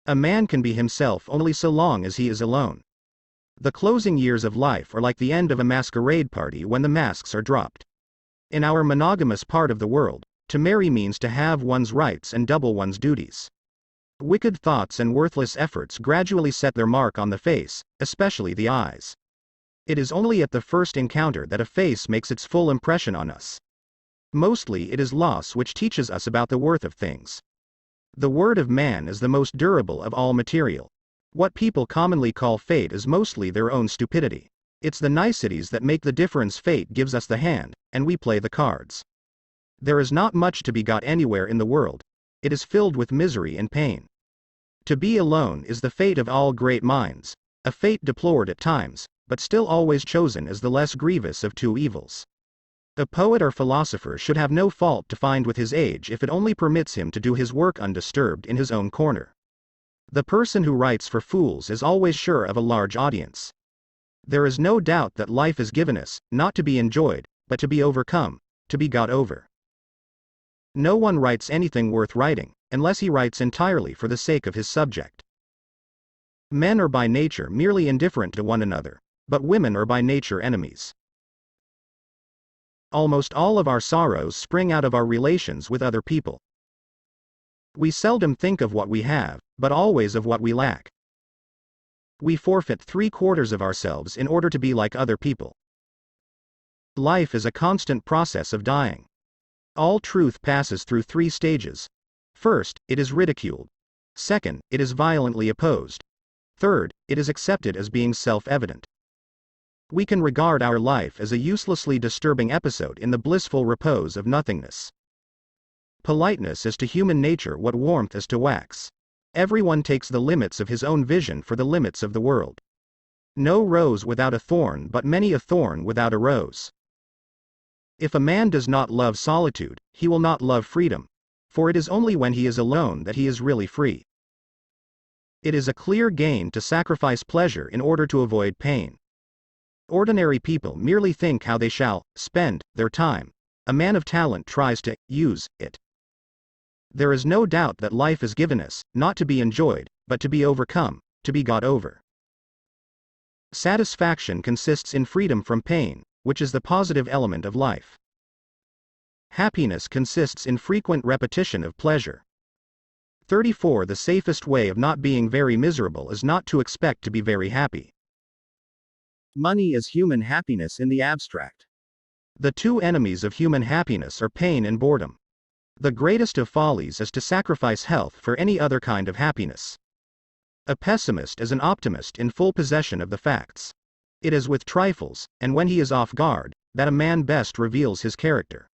A man can be himself only so long as he is alone. The closing years of life are like the end of a masquerade party when the masks are dropped. In our monogamous part of the world, to marry means to have one's rights and double one's duties. Wicked thoughts and worthless efforts gradually set their mark on the face, especially the eyes. It is only at the first encounter that a face makes its full impression on us. Mostly it is loss which teaches us about the worth of things. The word of man is the most durable of all material. What people commonly call fate is mostly their own stupidity. It's the niceties that make the difference. Fate gives us the hand, and we play the cards. There is not much to be got anywhere in the world. It is filled with misery and pain. To be alone is the fate of all great minds, a fate deplored at times, but still always chosen as the less grievous of two evils. A poet or philosopher should have no fault to find with his age if it only permits him to do his work undisturbed in his own corner. The person who writes for fools is always sure of a large audience. There is no doubt that life is given us, not to be enjoyed, but to be overcome, to be got over. No one writes anything worth writing, unless he writes entirely for the sake of his subject. Men are by nature merely indifferent to one another, but women are by nature enemies. Almost all of our sorrows spring out of our relations with other people. We seldom think of what we have, but always of what we lack. We forfeit 3/4 of ourselves in order to be like other people. Life is a constant process of dying. All truth passes through 3 stages. First, it is ridiculed. Second, it is violently opposed. Third, it is accepted as being self-evident. We can regard our life as a uselessly disturbing episode in the blissful repose of nothingness. Politeness is to human nature what warmth is to wax. Everyone takes the limits of his own vision for the limits of the world. No rose without a thorn, but many a thorn without a rose. If a man does not love solitude, he will not love freedom, for it is only when he is alone that he is really free. It is a clear gain to sacrifice pleasure in order to avoid pain. Ordinary people merely think how they shall spend their time. A man of talent tries to use it. There is no doubt that life is given us, not to be enjoyed, but to be overcome, to be got over. Satisfaction consists in freedom from pain, which is the positive element of life. Happiness consists in frequent repetition of pleasure. 34. The safest way of not being very miserable is not to expect to be very happy. Money is human happiness in the abstract. The 2 enemies of human happiness are pain and boredom. The greatest of follies is to sacrifice health for any other kind of happiness. A pessimist is an optimist in full possession of the facts. It is with trifles, and when he is off guard, that a man best reveals his character.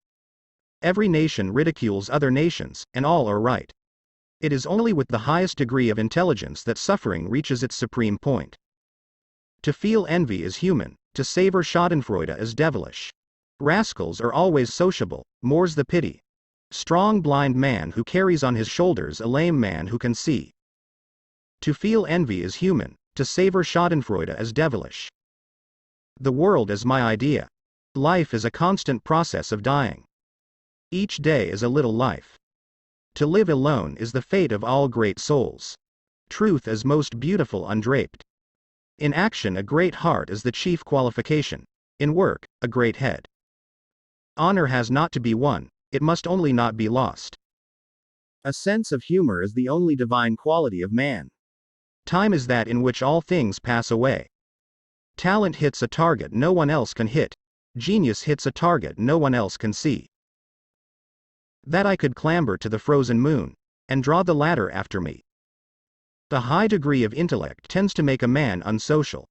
Every nation ridicules other nations, and all are right. It is only with the highest degree of intelligence that suffering reaches its supreme point. To feel envy is human, to savor schadenfreude is devilish. Rascals are always sociable, more's the pity. Strong blind man who carries on his shoulders a lame man who can see. To feel envy is human, to savor schadenfreude is devilish. The world is my idea. Life is a constant process of dying. Each day is a little life. To live alone is the fate of all great souls. Truth is most beautiful undraped. In action a great heart is the chief qualification. In work, a great head. Honor has not to be won, it must only not be lost. A sense of humor is the only divine quality of man. Time is that in which all things pass away. Talent hits a target no one else can hit. Genius hits a target no one else can see. That I could clamber to the frozen moon, and draw the ladder after me. The high degree of intellect tends to make a man unsocial.